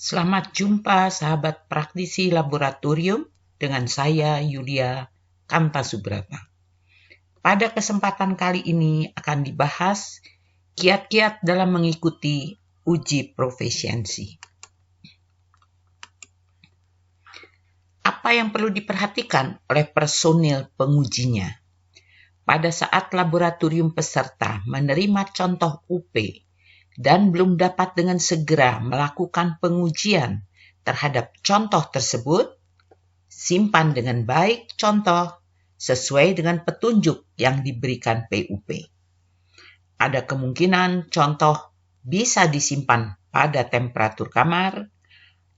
Selamat jumpa sahabat praktisi laboratorium dengan saya Yulia Kantasubrata. Pada kesempatan kali ini akan dibahas kiat-kiat dalam mengikuti uji profesiensi. Apa yang perlu diperhatikan oleh personil pengujinya? Pada saat laboratorium peserta menerima contoh UP dan belum dapat dengan segera melakukan pengujian terhadap contoh tersebut, simpan dengan baik contoh sesuai dengan petunjuk yang diberikan PUP. Ada kemungkinan contoh bisa disimpan pada temperatur kamar,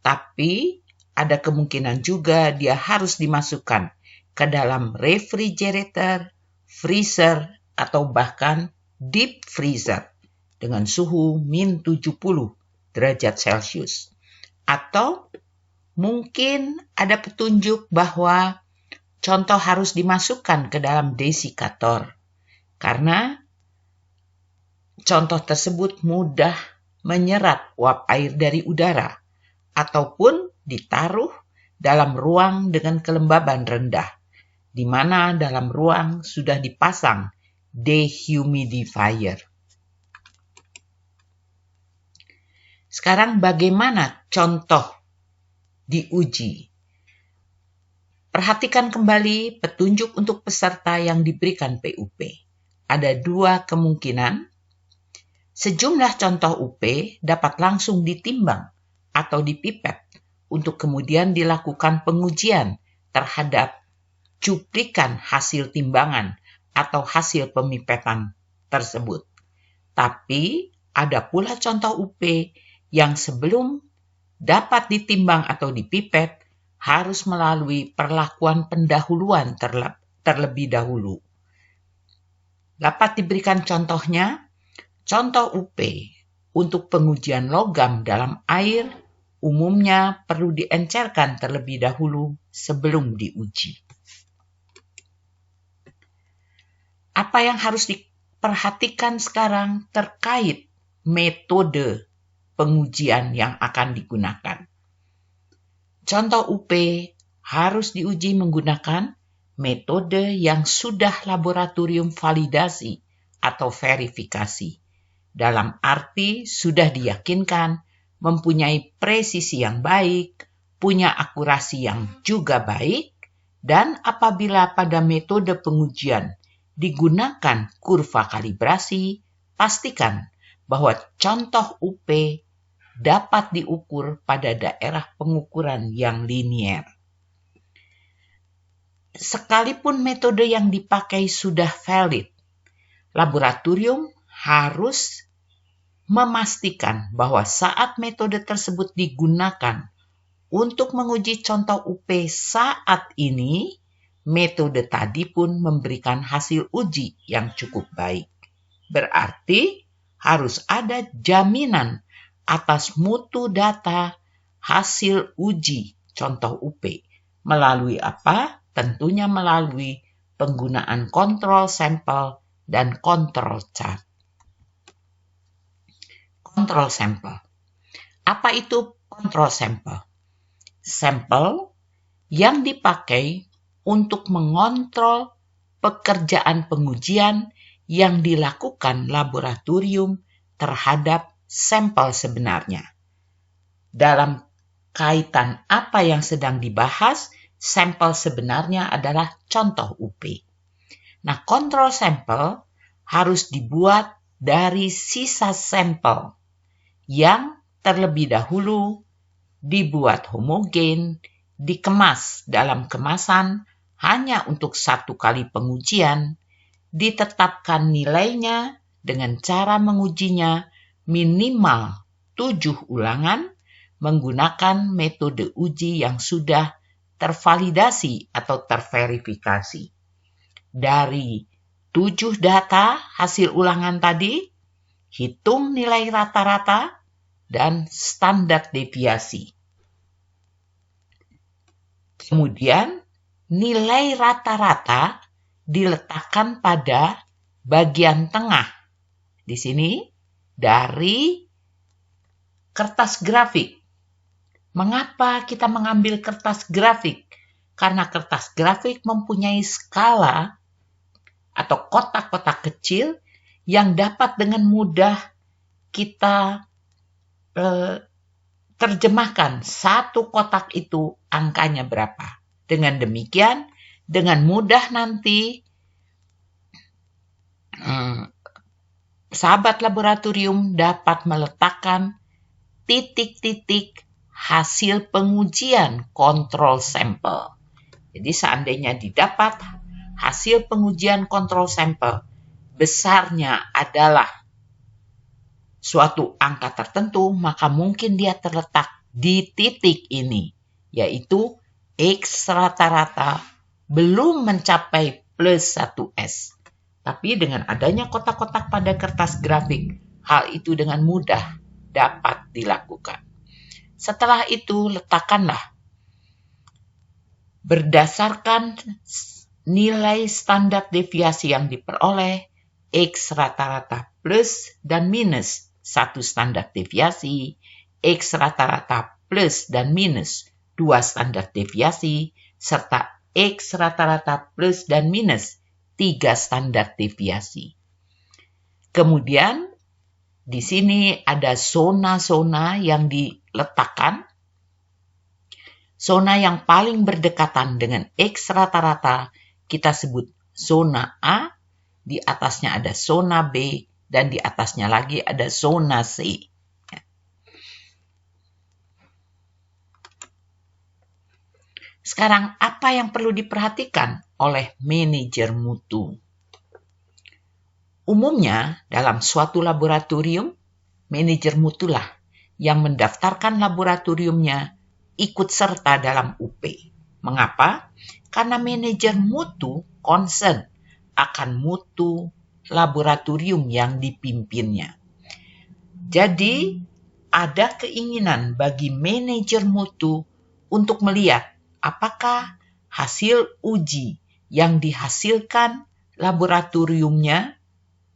tapi ada kemungkinan juga dia harus dimasukkan ke dalam refrigerator, freezer, atau bahkan deep freezer dengan suhu -70 derajat Celcius. Atau mungkin ada petunjuk bahwa contoh harus dimasukkan ke dalam desikator karena contoh tersebut mudah menyerap uap air dari udara ataupun ditaruh dalam ruang dengan kelembaban rendah, di mana dalam ruang sudah dipasang dehumidifier. Sekarang bagaimana contoh diuji? Perhatikan kembali petunjuk untuk peserta yang diberikan PUP. Ada dua kemungkinan. Sejumlah contoh UP dapat langsung ditimbang atau dipipet untuk kemudian dilakukan pengujian terhadap cuplikan hasil timbangan atau hasil pemipetan tersebut. Tapi ada pula contoh UP yang sebelum dapat ditimbang atau dipipet harus melalui perlakuan pendahuluan terlebih dahulu. Dapat diberikan contohnya, contoh UP untuk pengujian logam dalam air umumnya perlu diencerkan terlebih dahulu sebelum diuji. Apa yang harus diperhatikan sekarang terkait metode pengujian yang akan digunakan? Contoh UP harus diuji menggunakan metode yang sudah laboratorium validasi atau verifikasi. Dalam arti sudah diyakinkan mempunyai presisi yang baik, punya akurasi yang juga baik, dan apabila pada metode pengujian digunakan kurva kalibrasi, pastikan bahwa contoh UP dapat diukur pada daerah pengukuran yang linier. Sekalipun metode yang dipakai sudah valid, laboratorium harus memastikan bahwa saat metode tersebut digunakan untuk menguji contoh UP saat ini, metode tadi pun memberikan hasil uji yang cukup baik. Berarti harus ada jaminan atas mutu data hasil uji contoh UP. Melalui apa? Tentunya melalui penggunaan kontrol sampel dan kontrol chart. Kontrol sampel. Apa itu kontrol sampel? Sampel yang dipakai untuk mengontrol pekerjaan pengujian yang dilakukan laboratorium terhadap sampel sebenarnya. Dalam kaitan apa yang sedang dibahas, sampel sebenarnya adalah contoh UP. Nah, kontrol sampel harus dibuat dari sisa sampel yang terlebih dahulu dibuat homogen, dikemas dalam kemasan hanya untuk satu kali pengujian, ditetapkan nilainya dengan cara mengujinya minimal 7 ulangan menggunakan metode uji yang sudah tervalidasi atau terverifikasi. Dari 7 data hasil ulangan tadi, hitung nilai rata-rata dan standar deviasi. Kemudian, nilai rata-rata diletakkan pada bagian tengah. Di sini dari kertas grafik Mengapa kita mengambil kertas grafik? Karena kertas grafik mempunyai skala atau kotak-kotak kecil yang dapat dengan mudah kita terjemahkan satu kotak itu angkanya berapa. Dengan demikian, dengan mudah nanti sahabat laboratorium dapat meletakkan titik-titik hasil pengujian kontrol sampel. Jadi seandainya didapat hasil pengujian kontrol sampel besarnya adalah suatu angka tertentu, maka mungkin dia terletak di titik ini, yaitu X rata-rata belum mencapai plus 1S. Tapi dengan adanya kotak-kotak pada kertas grafik, hal itu dengan mudah dapat dilakukan. Setelah itu, letakkanlah berdasarkan nilai standar deviasi yang diperoleh, X rata-rata plus dan minus 1 standar deviasi, X rata-rata plus dan minus 2 standar deviasi, serta X rata-rata plus dan minus 3 standar deviasi. Kemudian, di sini ada zona-zona yang diletakkan. Zona yang paling berdekatan dengan X rata-rata kita sebut zona A, di atasnya ada zona B, dan di atasnya lagi ada zona C. Sekarang, apa yang perlu diperhatikan oleh manajer mutu? Umumnya, dalam suatu laboratorium, manajer mutulah yang mendaftarkan laboratoriumnya ikut serta dalam UP. Mengapa? Karena manajer mutu concern akan mutu laboratorium yang dipimpinnya. Jadi, ada keinginan bagi manajer mutu untuk melihat apakah hasil uji yang dihasilkan laboratoriumnya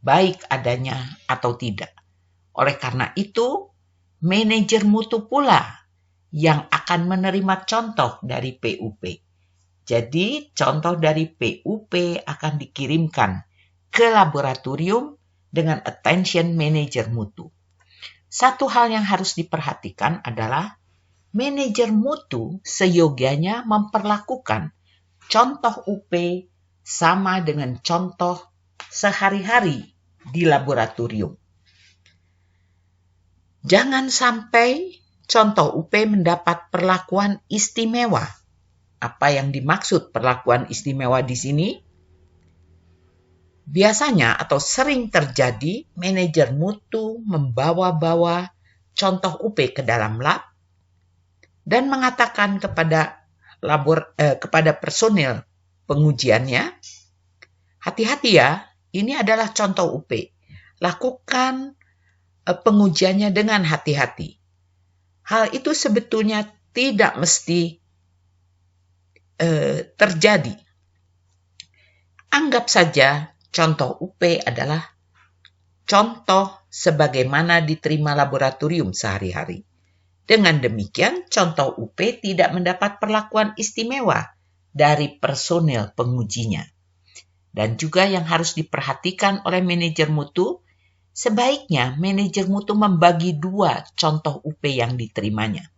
baik adanya atau tidak. Oleh karena itu, manajer mutu pula yang akan menerima contoh dari PUP. Jadi, contoh dari PUP akan dikirimkan ke laboratorium dengan attention manajer mutu. Satu hal yang harus diperhatikan adalah manajer mutu seyogianya memperlakukan contoh UP sama dengan contoh sehari-hari di laboratorium. Jangan sampai contoh UP mendapat perlakuan istimewa. Apa yang dimaksud perlakuan istimewa di sini? Biasanya atau sering terjadi manajer mutu membawa-bawa contoh UP ke dalam lab dan mengatakan kepada personil pengujiannya, hati-hati ya, ini adalah contoh UP. Lakukan pengujiannya dengan hati-hati. Hal itu sebetulnya tidak mesti terjadi. Anggap saja contoh UP adalah contoh sebagaimana diterima laboratorium sehari-hari. Dengan demikian, contoh UP tidak mendapat perlakuan istimewa dari personil pengujinya. Dan juga yang harus diperhatikan oleh manajer mutu, sebaiknya manajer mutu membagi 2 contoh UP yang diterimanya.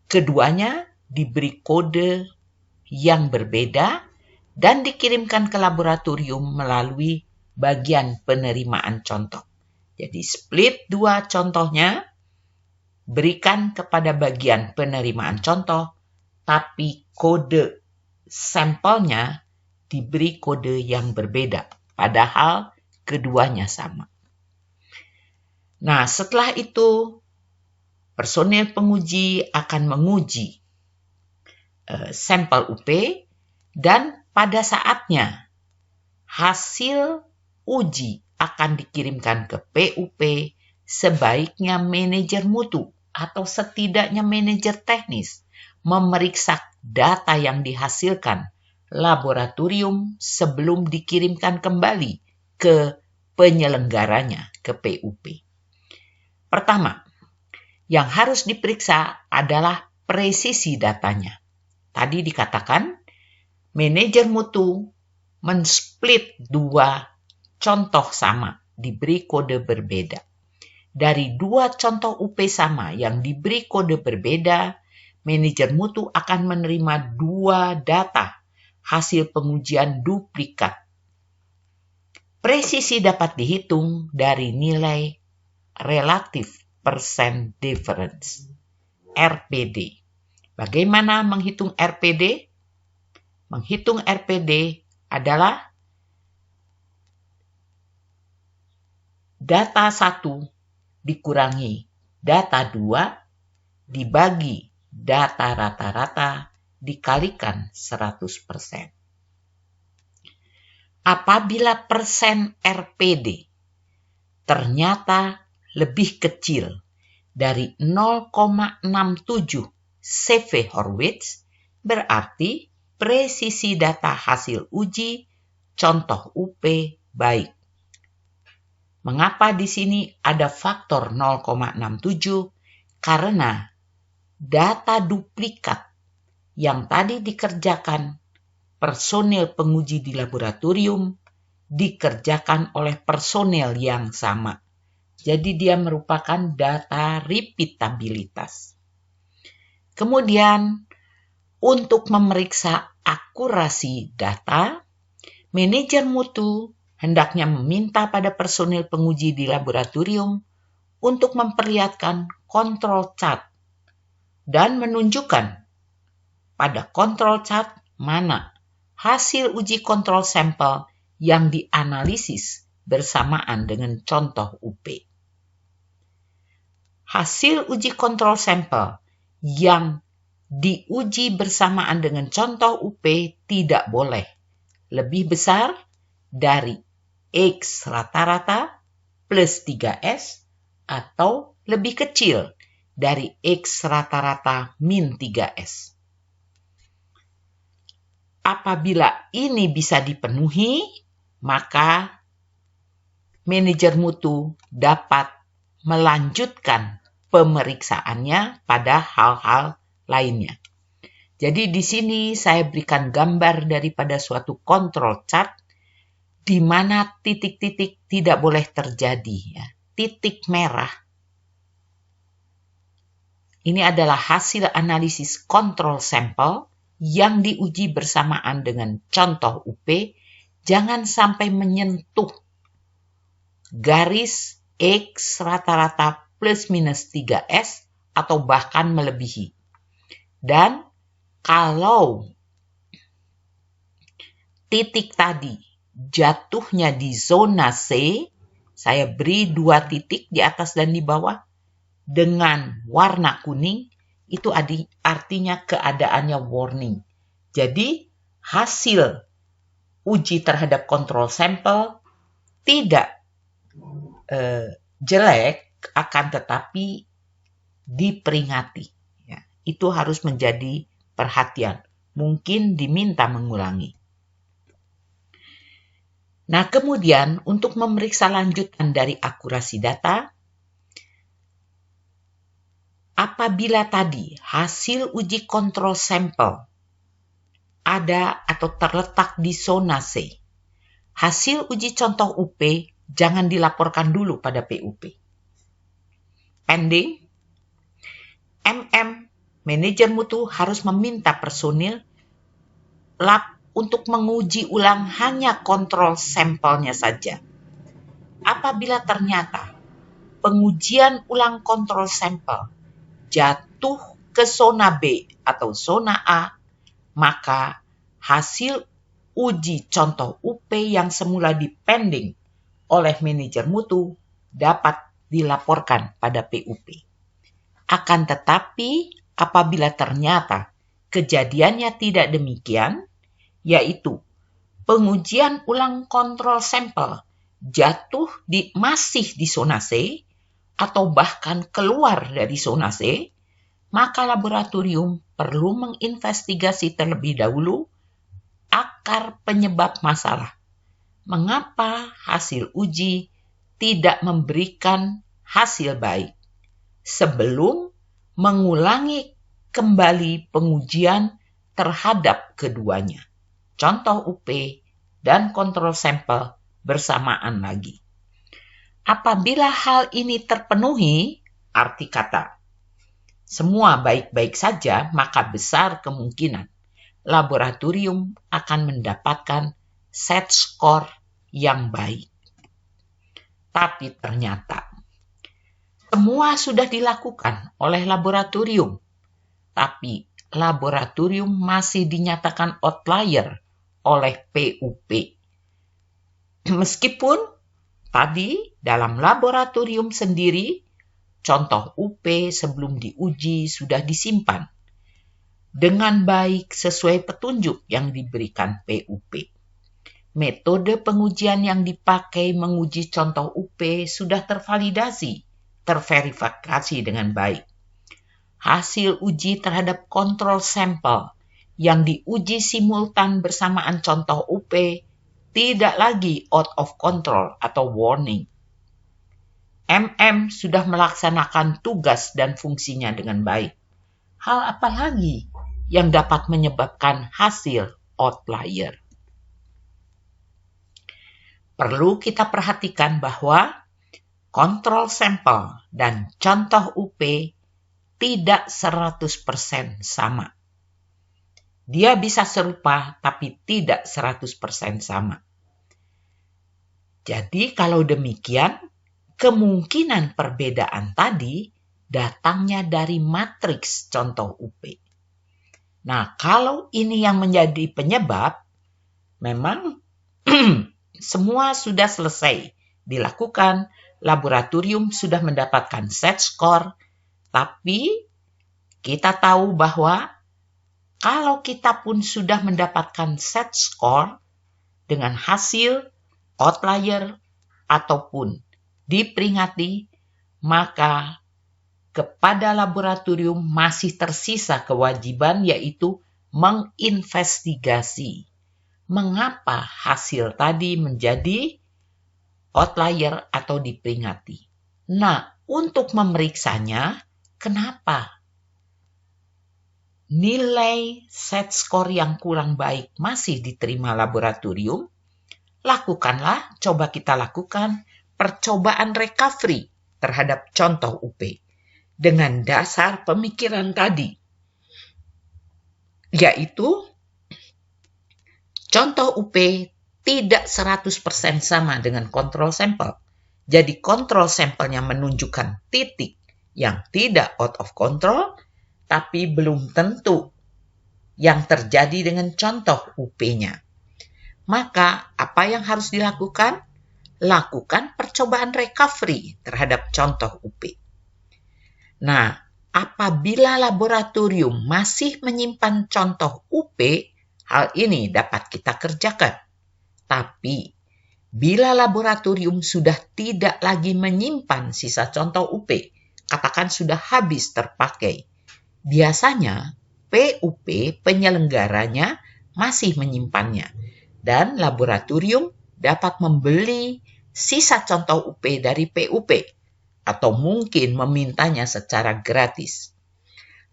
Keduanya diberi kode yang berbeda dan dikirimkan ke laboratorium melalui bagian penerimaan contoh. Jadi split 2 contohnya, berikan kepada bagian penerimaan contoh, tapi kode sampelnya diberi kode yang berbeda, padahal keduanya sama. Nah, setelah itu, personil penguji akan menguji sampel UP dan pada saatnya hasil uji akan dikirimkan ke PUP. Sebaiknya manajer mutu atau setidaknya manajer teknis memeriksa data yang dihasilkan laboratorium sebelum dikirimkan kembali ke penyelenggaranya, ke PUP. Pertama, Yang harus diperiksa adalah presisi datanya. Tadi dikatakan, manajer mutu men-split dua contoh sama, diberi kode berbeda. Dari dua contoh UP sama yang diberi kode berbeda, manajer mutu akan menerima dua data hasil pengujian duplikat. Presisi dapat dihitung dari nilai Relative Percent Difference, RPD. Bagaimana menghitung RPD? Menghitung RPD adalah data 1 dikurangi data 2 dibagi data rata-rata dikalikan 100%. Apabila persen RPD ternyata lebih kecil dari 0,67 CV-Horwitz, berarti presisi data hasil uji contoh UP baik. Mengapa di sini ada faktor 0,67? Karena data duplikat yang tadi dikerjakan personil penguji di laboratorium dikerjakan oleh personil yang sama. Jadi dia merupakan data repeatabilitas. Kemudian untuk memeriksa akurasi data, manajer mutu hendaknya meminta pada personil penguji di laboratorium untuk memperlihatkan kontrol chart dan menunjukkan pada kontrol chart mana hasil uji kontrol sampel yang dianalisis bersamaan dengan contoh UP. Hasil uji kontrol sampel yang diuji bersamaan dengan contoh UP tidak boleh lebih besar dari X rata-rata plus 3S atau lebih kecil dari X rata-rata min 3S. Apabila ini bisa dipenuhi, maka manajer mutu dapat melanjutkan pemeriksaannya pada hal-hal lainnya. Jadi di sini saya berikan gambar daripada suatu control chart di mana titik-titik tidak boleh terjadi. Ya. Titik merah. Ini adalah hasil analisis kontrol sampel yang diuji bersamaan dengan contoh UP, jangan sampai menyentuh garis X rata-rata plus minus 3S atau bahkan melebihi. Dan kalau titik tadi jatuhnya di zona C, saya beri 2 titik di atas dan di bawah dengan warna kuning, itu artinya keadaannya warning. Jadi hasil uji terhadap kontrol sampel tidak jelek, akan tetapi diperingati. Ya, itu harus menjadi perhatian. Mungkin diminta mengulangi. Nah, kemudian untuk memeriksa lanjutan dari akurasi data, apabila tadi hasil uji kontrol sampel ada atau terletak di zona C, hasil uji contoh UP jangan dilaporkan dulu pada PUP. Pending, manajer mutu harus meminta personil lab untuk menguji ulang hanya kontrol sampelnya saja. Apabila ternyata pengujian ulang kontrol sampel jatuh ke zona B atau zona A, maka hasil uji contoh UP yang semula dipending oleh manajer mutu dapat dilaporkan pada PUP. Akan tetapi apabila ternyata kejadiannya tidak demikian, yaitu pengujian ulang kontrol sampel jatuh masih di zona C atau bahkan keluar dari zona C, maka laboratorium perlu menginvestigasi terlebih dahulu akar penyebab masalah. Mengapa hasil uji tidak memberikan hasil baik? sebelum mengulangi kembali pengujian terhadap keduanya, contoh UP dan kontrol sampel bersamaan lagi. Apabila hal ini terpenuhi, arti kata semua baik-baik saja, maka besar kemungkinan laboratorium akan mendapatkan set skor yang baik. Tapi ternyata semua sudah dilakukan oleh laboratorium, tapi laboratorium masih dinyatakan outlier oleh PUP. Meskipun tadi dalam laboratorium sendiri, contoh UP sebelum diuji sudah disimpan dengan baik sesuai petunjuk yang diberikan PUP. Metode pengujian yang dipakai menguji contoh UP sudah terverifikasi dengan baik. Hasil uji terhadap kontrol sampel yang diuji simultan bersamaan contoh UP tidak lagi out of control atau warning. MM sudah melaksanakan tugas dan fungsinya dengan baik. Hal apa lagi yang dapat menyebabkan hasil outlier? Perlu kita perhatikan bahwa kontrol sampel dan contoh UP tidak 100% sama. Dia bisa serupa tapi tidak 100% sama. Jadi kalau demikian, kemungkinan perbedaan tadi datangnya dari matriks contoh UP. Nah, kalau ini yang menjadi penyebab, memang semua sudah selesai dilakukan, laboratorium sudah mendapatkan set score, tapi kita tahu bahwa kalau kita pun sudah mendapatkan set score dengan hasil outlier ataupun diperingati, maka kepada laboratorium masih tersisa kewajiban yaitu menginvestigasi mengapa hasil tadi menjadi outlier atau diperingati. Nah, untuk memeriksanya, kenapa nilai set skor yang kurang baik masih diterima laboratorium? Coba kita lakukan percobaan recovery terhadap contoh UP dengan dasar pemikiran tadi, yaitu contoh UP tidak 100% sama dengan kontrol sampel. Jadi kontrol sampelnya menunjukkan titik yang tidak out of control, tapi belum tentu yang terjadi dengan contoh UP-nya. Maka apa yang harus dilakukan? Lakukan percobaan recovery terhadap contoh UP. Nah, apabila laboratorium masih menyimpan contoh UP, hal ini dapat kita kerjakan. Tapi, bila laboratorium sudah tidak lagi menyimpan sisa contoh UP, katakan sudah habis terpakai, biasanya PUP penyelenggaranya masih menyimpannya dan laboratorium dapat membeli sisa contoh UP dari PUP atau mungkin memintanya secara gratis.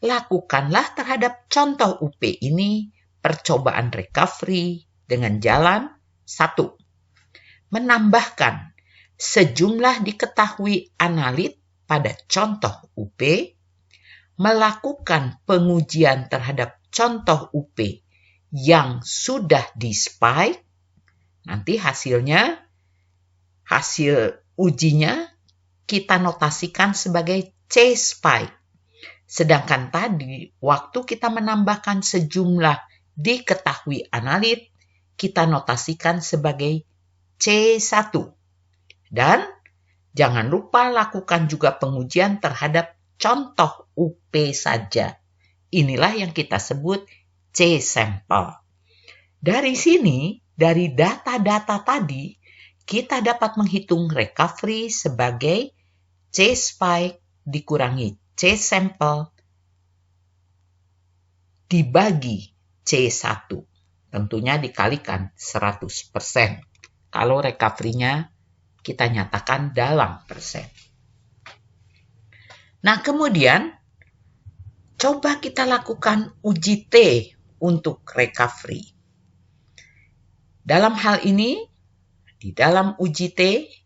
Lakukanlah terhadap contoh UP ini percobaan recovery dengan jalan 1. Menambahkan sejumlah diketahui analit pada contoh UP, melakukan pengujian terhadap contoh UP yang sudah di-spike, nanti hasil ujinya kita notasikan sebagai C-spike. Sedangkan tadi, waktu kita menambahkan sejumlah diketahui analit, kita notasikan sebagai C1. Dan jangan lupa lakukan juga pengujian terhadap contoh UP saja. Inilah yang kita sebut C-sampel. Dari sini, dari data-data tadi, kita dapat menghitung recovery sebagai C-spike dikurangi C-sampel dibagi C1. Tentunya dikalikan 100%. Kalau recovery-nya kita nyatakan dalam persen. Nah, kemudian coba kita lakukan uji T untuk recovery. Dalam hal ini, di dalam uji T,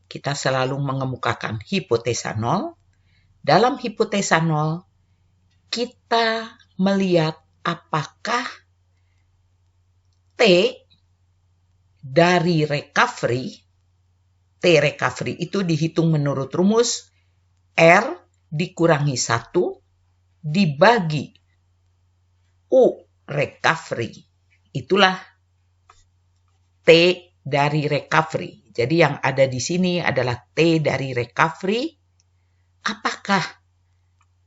kita selalu mengemukakan hipotesa nol. Dalam hipotesa nol, kita melihat apakah T dari recovery, T recovery itu dihitung menurut rumus R dikurangi 1 dibagi U recovery. Itulah T dari recovery. Jadi yang ada di sini adalah T dari recovery. Apakah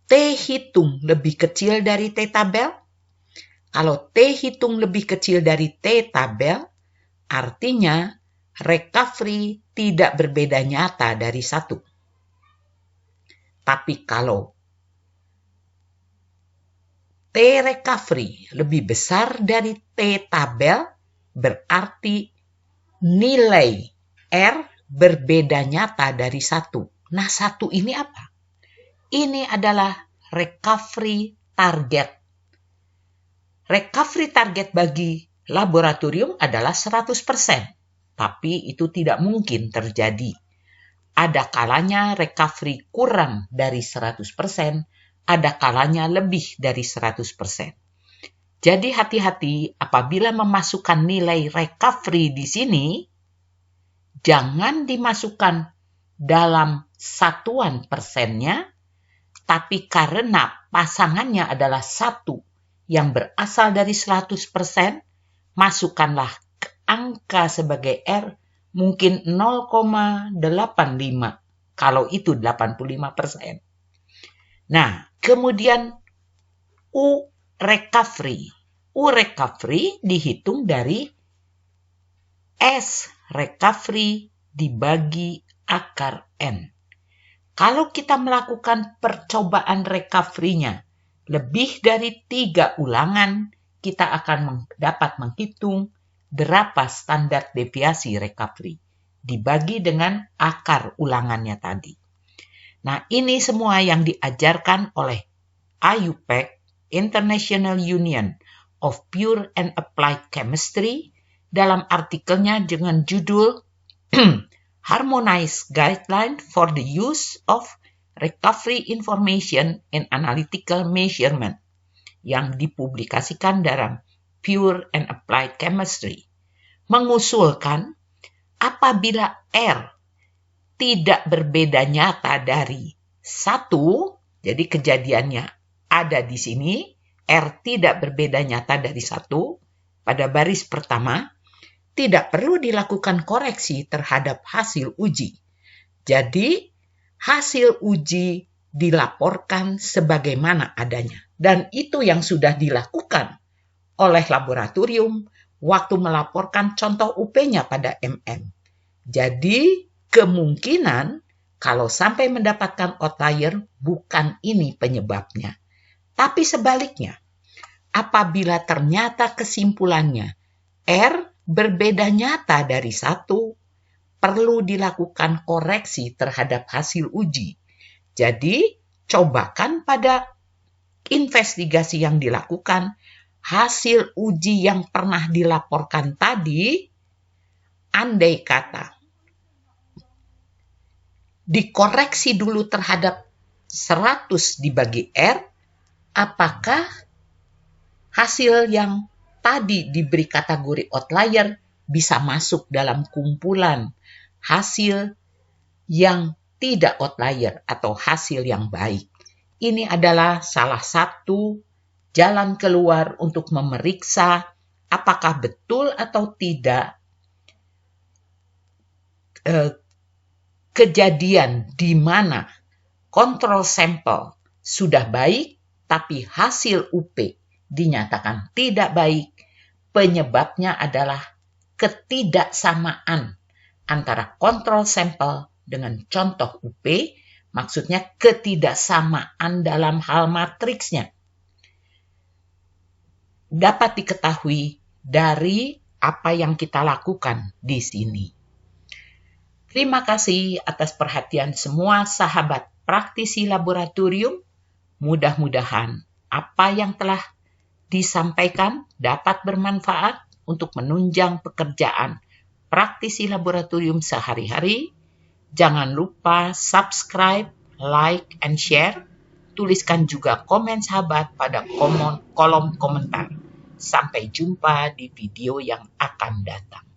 T hitung lebih kecil dari T tabel? Kalau T hitung lebih kecil dari T tabel, artinya recovery tidak berbeda nyata dari 1. Tapi kalau T recovery lebih besar dari T tabel, berarti nilai R berbeda nyata dari 1. Nah, 1 ini apa? Ini adalah recovery target. Recovery target bagi laboratorium adalah 100%, tapi itu tidak mungkin terjadi. Ada kalanya recovery kurang dari 100%, ada kalanya lebih dari 100%. Jadi hati-hati apabila memasukkan nilai recovery di sini, jangan dimasukkan dalam satuan persennya, tapi karena pasangannya adalah 1 yang berasal dari 100%, masukkanlah angka sebagai R mungkin 0,85 kalau itu 85%. Nah, kemudian U recovery. U recovery dihitung dari S recovery dibagi akar N. Kalau kita melakukan percobaan recovery-nya lebih dari 3 ulangan, kita akan dapat menghitung berapa standar deviasi recovery dibagi dengan akar ulangannya tadi. Nah, ini semua yang diajarkan oleh IUPAC, International Union of Pure and Applied Chemistry, dalam artikelnya dengan judul Harmonized Guideline for the Use of Recovery Information in Analytical Measurement yang dipublikasikan dalam Pure and Applied Chemistry, mengusulkan apabila R tidak berbeda nyata dari 1, jadi kejadiannya ada di sini, R tidak berbeda nyata dari 1, pada baris pertama, tidak perlu dilakukan koreksi terhadap hasil uji. Jadi, hasil uji dilaporkan sebagaimana adanya. Dan itu yang sudah dilakukan oleh laboratorium waktu melaporkan contoh UP-nya pada MM. Jadi, kemungkinan kalau sampai mendapatkan outlier, bukan ini penyebabnya. Tapi sebaliknya, apabila ternyata kesimpulannya R berbeda nyata dari 1, perlu dilakukan koreksi terhadap hasil uji. Jadi, cobakan pada investigasi yang dilakukan, hasil uji yang pernah dilaporkan tadi, andai kata dikoreksi dulu terhadap 100 dibagi R, apakah hasil yang tadi diberi kategori outlier bisa masuk dalam kumpulan hasil yang tidak outlier atau hasil yang baik. Ini adalah salah satu jalan keluar untuk memeriksa apakah betul atau tidak kejadian di mana kontrol sampel sudah baik tapi hasil UP dinyatakan tidak baik. Penyebabnya adalah ketidaksamaan antara kontrol sampel dengan contoh UP, maksudnya ketidaksamaan dalam hal matriksnya. Dapat diketahui dari apa yang kita lakukan di sini. Terima kasih atas perhatian semua sahabat praktisi laboratorium. Mudah-mudahan apa yang telah disampaikan dapat bermanfaat untuk menunjang pekerjaan praktisi laboratorium sehari-hari. Jangan lupa subscribe, like, and share. Tuliskan juga komen sahabat pada kolom komentar. Sampai jumpa di video yang akan datang.